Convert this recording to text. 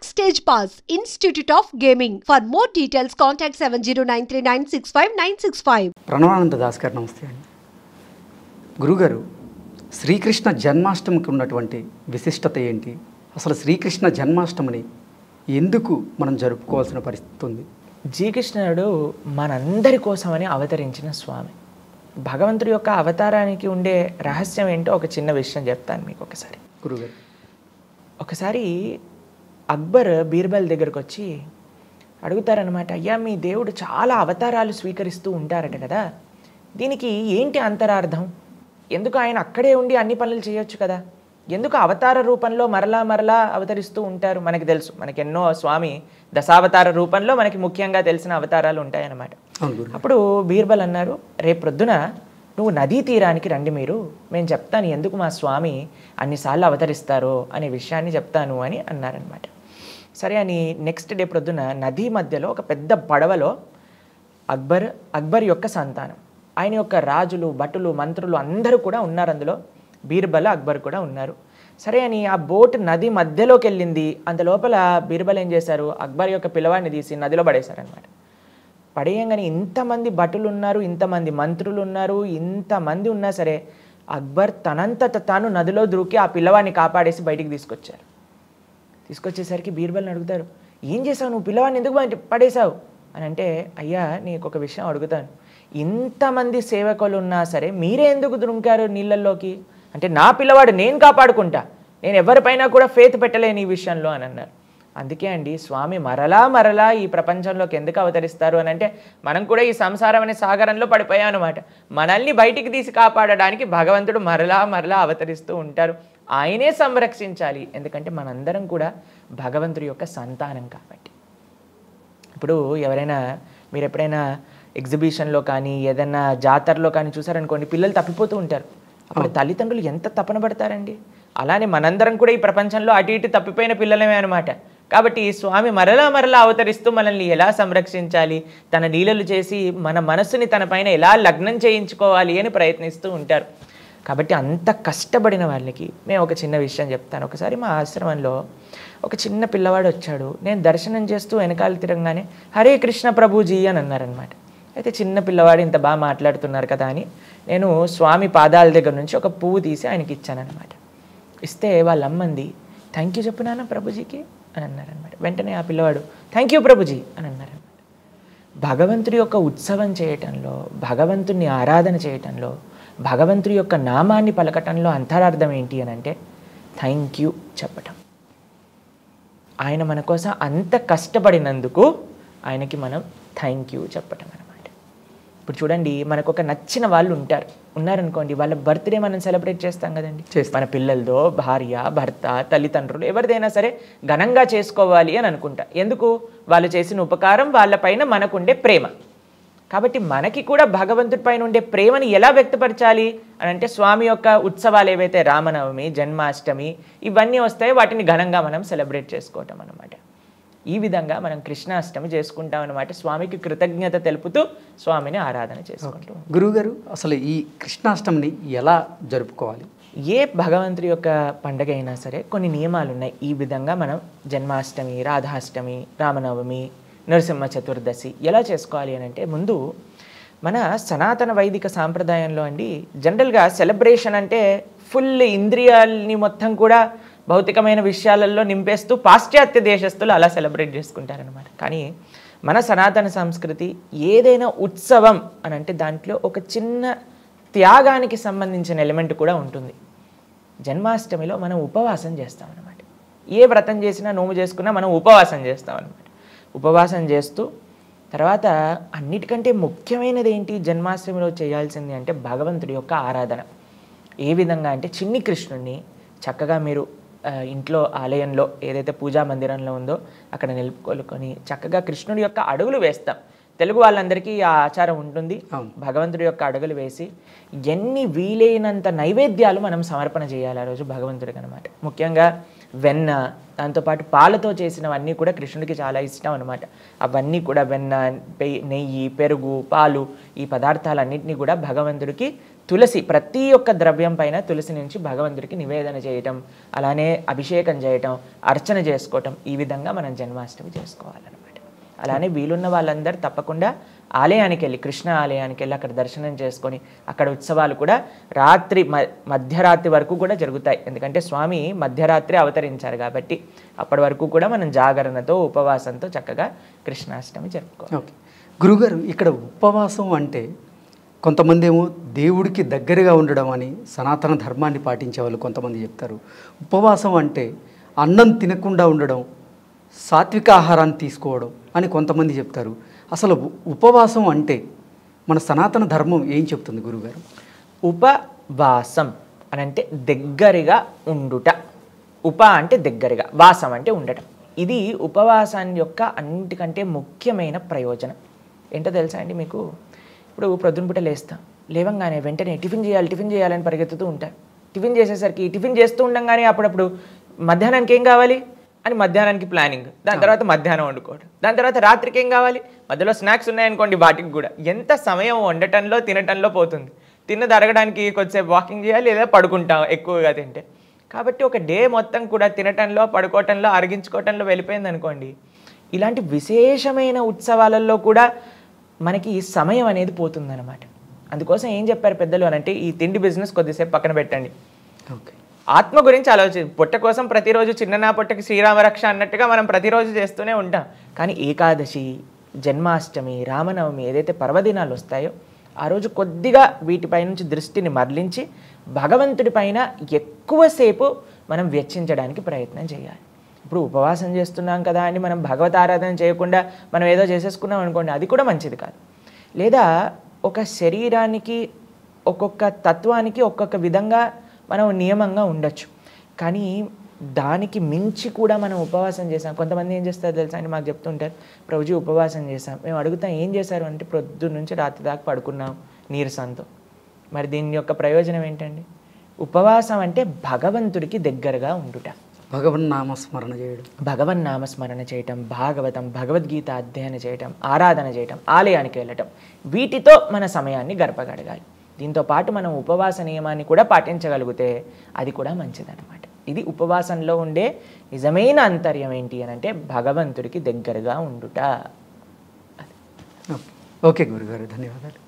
Backstage Pass, Institute of Gaming. For more details, contact 7093965965. Pranavananda Das గారు నమస్తే అండి. గురుగారు, శ్రీకృష్ణ జన్మాష్టమికి ఉన్నటువంటి విశిష్టత ఏంటి? అసలు శ్రీకృష్ణ జన్మాష్టమిని ఎందుకు మనం జరుపుకోవాల్సిన పరిస్థితి ఉంది? శ్రీకృష్ణుడు మనందరి కోసమని అవతరించిన స్వామి. భగవంతుడి యొక్క అవతారానికి ఉండే రహస్యం ఏంటో ఒక చిన్న విషయం చెప్తాను మీకు. ఒకసారి అక్బర్ బీర్బల్ దగ్గరకు వచ్చి అడుగుతారనమాట, అయ్యా మీ దేవుడు చాలా అవతారాలు స్వీకరిస్తూ ఉంటారట కదా, దీనికి ఏంటి అంతరార్థం? ఎందుకు ఆయన అక్కడే ఉండి అన్ని పనులు చేయొచ్చు కదా, ఎందుకు అవతార రూపంలో మరలా అవతరిస్తూ ఉంటారు? మనకి తెలుసు, మనకి ఎన్నో స్వామి దశావతార రూపంలో మనకి ముఖ్యంగా తెలిసిన అవతారాలు ఉంటాయన్నమాట. అప్పుడు బీర్బల్ అన్నారు, రేపు ప్రొద్దున నువ్వు నదీ తీరానికి రండి, మేము చెప్తాను ఎందుకు మా స్వామి అన్నిసార్లు అవతరిస్తారో అనే విషయాన్ని చెప్తాను అని అన్నారనమాట. సరే అని నెక్స్ట్ డే ప్రొద్దున నదీ మధ్యలో ఒక పెద్ద పడవలో అక్బర్ యొక్క సంతానం, ఆయన యొక్క రాజులు, భటులు, మంత్రులు అందరూ కూడా ఉన్నారు అందులో. బీర్బల్, అక్బర్ కూడా ఉన్నారు. సరే అని ఆ బోట్ నది మధ్యలోకి వెళ్ళింది. అంత లోపల బీర్బల్ ఏం చేశారు, అక్బర్ యొక్క పిల్లవాడిని తీసి నదిలో పడేశారనమాట. పడేయంగానే ఇంతమంది భటులు ఉన్నారు, ఇంతమంది మంత్రులు ఉన్నారు, ఇంతమంది ఉన్నా సరే అక్బర్ తనంతట తాను నదిలో దూకి ఆ పిల్లవాడిని కాపాడేసి బయటికి తీసుకొచ్చేసరికి బీర్బల్ని అడుగుతారు, ఏం చేసావు నువ్వు, పిల్లవాడిని ఎందుకు పడేశావు అని అంటే, అయ్యా నీకు ఒక విషయం అడుగుతాను, ఇంతమంది సేవకులు ఉన్నా సరే మీరే ఎందుకు దుంకారు నీళ్ళల్లోకి అంటే, నా పిల్లవాడు నేను కాపాడుకుంటా, నేను ఎవరిపైనా కూడా ఫేత్ పెట్టలేని ఈ విషయంలో అని అన్నారు. అందుకే అండి స్వామి మరలా ఈ ప్రపంచంలోకి ఎందుకు అవతరిస్తారు అని అంటే, మనం కూడా ఈ సంసారం అనే సాగరంలో పడిపోయాం అనమాట. మనల్ని బయటికి తీసి కాపాడడానికి భగవంతుడు మరలా అవతరిస్తూ ఉంటారు. ఆయనే సంరక్షించాలి, ఎందుకంటే మనందరం కూడా భగవంతుడి యొక్క సంతానం కాబట్టి. ఇప్పుడు మీరు ఎప్పుడైనా ఎగ్జిబిషన్లో కానీ ఏదైనా జాతరలో కానీ చూసారనుకోండి, పిల్లలు తప్పిపోతూ ఉంటారు. అప్పుడు తల్లిదండ్రులు ఎంత తపన పడతారండి. అలానే మనందరం కూడా ఈ ప్రపంచంలో అటు ఇటు తప్పిపోయిన పిల్లలమే అనమాట. కాబట్టి స్వామి మరలా అవతరిస్తూ మనల్ని ఎలా సంరక్షించాలి, తన లీలలు చేసి మన మనస్సుని తన పైన ఎలా లగ్నం చేయించుకోవాలి అని ప్రయత్నిస్తూ ఉంటారు. కాబట్టి అంత కష్టపడిన వాళ్ళకి మేము ఒక చిన్న విషయం చెప్తాను. ఒకసారి మా ఆశ్రమంలో ఒక చిన్న పిల్లవాడు వచ్చాడు. నేను దర్శనం చేస్తూ వెనకాల తిరగగానే హరే కృష్ణ ప్రభుజీ అని అన్నారనమాట. అయితే చిన్న పిల్లవాడు ఇంత బాగా మాట్లాడుతున్నారు కదా అని నేను స్వామి పాదాల దగ్గర నుంచి ఒక పువ్వు తీసి ఆయనకి ఇచ్చానమాట. ఇస్తే వాళ్ళ అమ్మంది, థ్యాంక్ యూ చెప్పినానా ప్రభుజీకి అని అన్నారనమాట. వెంటనే ఆ పిల్లవాడు థ్యాంక్ యూ ప్రభుజీ అని అన్నారనమాట. భగవంతుడి యొక్క ఉత్సవం చేయటంలో, భగవంతుని ఆరాధన చేయటంలో, భగవంతుడి యొక్క నామాన్ని పలకటంలో అంతరార్థం ఏంటి అని అంటే, థ్యాంక్ యూ చెప్పటం. ఆయన మన కోసం అంత కష్టపడినందుకు ఆయనకి మనం థ్యాంక్ యూ చెప్పటం అనమాట. ఇప్పుడు చూడండి, మనకు ఒక నచ్చిన వాళ్ళు ఉన్నారనుకోండి, వాళ్ళ బర్త్డే మనం సెలబ్రేట్ చేస్తాం కదండి. మన పిల్లలదో, భార్య, భర్త, తల్లిదండ్రులు ఎవరిదైనా సరే ఘనంగా చేసుకోవాలి అని అనుకుంటా. ఎందుకు? వాళ్ళు చేసిన ఉపకారం, వాళ్ళపైన మనకుండే ప్రేమ. కాబట్టి మనకి కూడా భగవంతుడి పైన ఉండే ప్రేమని ఎలా వ్యక్తపరచాలి అని అంటే, స్వామి యొక్క ఉత్సవాలు ఏవైతే రామనవమి, జన్మాష్టమి ఇవన్నీ వస్తాయో వాటిని ఘనంగా మనం సెలబ్రేట్ చేసుకోవటం అనమాట. ఈ విధంగా మనం కృష్ణాష్టమి చేసుకుంటాం అనమాట. స్వామికి కృతజ్ఞత తెలుపుతూ స్వామిని ఆరాధన చేసుకుంటాం. గురువుగారు, అసలు ఈ కృష్ణాష్టమిని ఎలా జరుపుకోవాలి? ఏ భగవంతుడి యొక్క పండుగ అయినా సరే కొన్ని నియమాలు ఉన్నాయి. ఈ విధంగా మనం జన్మాష్టమి, రాధాష్టమి, రామనవమి, నరసింహ చతుర్దశి ఎలా చేసుకోవాలి అని అంటే, ముందు మన సనాతన వైదిక సాంప్రదాయంలో అండి జనరల్గా సెలబ్రేషన్ అంటే ఫుల్ ఇంద్రియాలని మొత్తం కూడా భౌతికమైన విషయాలలో నింపేస్తూ పాశ్చాత్య దేశస్తులు అలా సెలబ్రేట్ చేసుకుంటారనమాట. కానీ మన సనాతన సంస్కృతి ఏదైనా ఉత్సవం అని అంటే దాంట్లో ఒక చిన్న త్యాగానికి సంబంధించిన ఎలిమెంట్ కూడా ఉంటుంది. జన్మాష్టమిలో మనం ఉపవాసం చేస్తామన్నమాట. ఏ వ్రతం చేసినా, నోము చేసుకున్నా మనం ఉపవాసం చేస్తామన్నమాట. ఉపవాసం చేస్తూ తర్వాత అన్నిటికంటే ముఖ్యమైనది ఏంటి జన్మాష్టమిలో చేయాల్సింది అంటే భగవంతుడి యొక్క ఆరాధన. ఏ విధంగా అంటే, చిన్ని కృష్ణుడిని చక్కగా మీరు ఇంట్లో ఆలయంలో ఏదైతే పూజా మందిరంలో ఉందో అక్కడ నిలుపుకొని చక్కగా కృష్ణుడి యొక్క అడుగులు వేస్తాం. తెలుగు వాళ్ళందరికీ ఆ ఆచారం ఉంటుంది. భగవంతుడి యొక్క అడుగులు వేసి ఎన్ని వీలైనంత నైవేద్యాలు మనం సమర్పణ చేయాలి ఆ రోజు భగవంతుడికి అనమాట. ముఖ్యంగా వెన్న, దాంతోపాటు పాలతో చేసినవన్నీ కూడా కృష్ణుడికి చాలా ఇష్టం అనమాట. అవన్నీ కూడా వెన్న, నెయ్యి, పెరుగు, పాలు ఈ పదార్థాలన్నింటినీ కూడా భగవంతుడికి తులసి ప్రతి ఒక్క ద్రవ్యం పైన తులసి నుంచి భగవంతుడికి నివేదన చేయటం, అలానే అభిషేకం చేయటం, అర్చన చేసుకోవటం, ఈ విధంగా మనం జన్మాష్టమి చేసుకోవాలన్నమాట. అలానే వీలున్న వాళ్ళందరూ తప్పకుండా ఆలయానికి వెళ్ళి, కృష్ణ ఆలయానికి వెళ్ళి అక్కడ దర్శనం చేసుకొని, అక్కడ ఉత్సవాలు కూడా రాత్రి మధ్యరాత్రి వరకు కూడా జరుగుతాయి. ఎందుకంటే స్వామి మధ్యరాత్రి అవతరించారు కాబట్టి అప్పటి వరకు కూడా మనం జాగరణతో ఉపవాసంతో చక్కగా కృష్ణాష్టమి జరుపుకోవాలి. ఓకే గురుగారు, ఇక్కడ ఉపవాసం అంటే కొంతమంది ఏమో దేవుడికి దగ్గరగా ఉండడం అని సనాతన ధర్మాన్ని పాటించే వాళ్ళు కొంతమంది చెప్తారు. ఉపవాసం అంటే అన్నం తినకుండా ఉండడం, సాత్విక ఆహారాన్ని తీసుకోవడం అని కొంతమంది చెప్తారు. అసలు ఉపవాసం అంటే మన సనాతన ధర్మం ఏం చెప్తుంది గురుగారు? ఉపవాసం అని అంటే దగ్గరగా ఉండుట. ఉప అంటే దగ్గరగా, వాసం అంటే ఉండటం. ఇది ఉపవాసాన్ని యొక్క అన్నిటికంటే ముఖ్యమైన ప్రయోజనం. ఏంటో తెలుసా అండి మీకు? ఇప్పుడు ప్రొద్దునపూట లేస్తాం, లేవంగానే వెంటనే టిఫిన్ చేయాలని పరిగెత్తుతూ ఉంటారు. టిఫిన్ చేసేసరికి టిఫిన్ చేస్తూ ఉండగానే అప్పుడప్పుడు మధ్యాహ్నానికి ఏం కావాలి అని మధ్యాహ్నానికి ప్లానింగ్, దాని తర్వాత మధ్యాహ్నం వండుకోవడం, దాని తర్వాత రాత్రికి ఏం కావాలి, మధ్యలో స్నాక్స్ ఉన్నాయనుకోండి వాటికి కూడా. ఎంత సమయం వండటంలో తినటంలో పోతుంది. తిన్నది అరగడానికి కొద్దిసేపు వాకింగ్ చేయాలి, లేదా పడుకుంటాం ఎక్కువగా తింటే. కాబట్టి ఒక డే మొత్తం కూడా తినటంలో, పడుకోవటంలో, అరిగించుకోవటంలో వెళ్ళిపోయింది అనుకోండి. ఇలాంటి విశేషమైన ఉత్సవాలలో కూడా మనకి సమయం అనేది పోతుందన్నమాట. అందుకోసం ఏం చెప్పారు పెద్దలు అని అంటే, ఈ తిండి బిజినెస్ కొద్దిసేపు పక్కన పెట్టండి. ఓకే, ఆత్మ గురించి ఆలోచించి, పొట్ట కోసం ప్రతిరోజు చిన్న పొట్టకి శ్రీరామరక్ష అన్నట్టుగా మనం ప్రతిరోజు చేస్తూనే ఉంటాం. కానీ ఏకాదశి, జన్మాష్టమి, రామనవమి ఏదైతే పర్వదినాలు వస్తాయో ఆ రోజు కొద్దిగా వీటిపై నుంచి దృష్టిని మరలించి భగవంతుడి పైన ఎక్కువసేపు మనం వెచ్చించడానికి ప్రయత్నం చేయాలి. ఇప్పుడు ఉపవాసం చేస్తున్నాం కదా అని మనం భగవత్ ఆరాధన చేయకుండా మనం ఏదో చేసేసుకున్నాం అనుకోండి, అది కూడా మంచిది కాదు. లేదా ఒక శరీరానికి, ఒక్కొక్క తత్వానికి ఒక్కొక్క విధంగా మనం నియమంగా ఉండొచ్చు. కానీ దానికి మించి కూడా మనం ఉపవాసం చేసాం. కొంతమంది ఏం చేస్తారు తెలుసా అని మాకు చెప్తుంటారు, ప్రభుజీ ఉపవాసం చేసాం. మేము అడుగుతాం ఏం చేశారు అంటే, ప్రొద్దున నుంచి రాత్రి దాకా పడుకున్నాం నీరసంతో. మరి దీని యొక్క ప్రయోజనం ఏంటండి? ఉపవాసం అంటే భగవంతుడికి దగ్గరగా ఉండుట, భగవన్నామస్మరణ చేయటం, భాగవతం, భగవద్గీత అధ్యయనం చేయటం, ఆరాధన చేయటం, ఆలయానికి వెళ్ళటం, వీటితో మన సమయాన్ని గడపగలగాలి. దీంతో పాటు మనం ఉపవాస నియమాన్ని కూడా పాటించగలిగితే అది కూడా మంచిదన్నమాట. ఇది ఉపవాసంలో ఉండే నిజమైన అంతర్యం ఏంటి అని అంటే, భగవంతుడికి దగ్గరగా ఉండుట. ఓకే గురుగారు, ధన్యవాదాలు.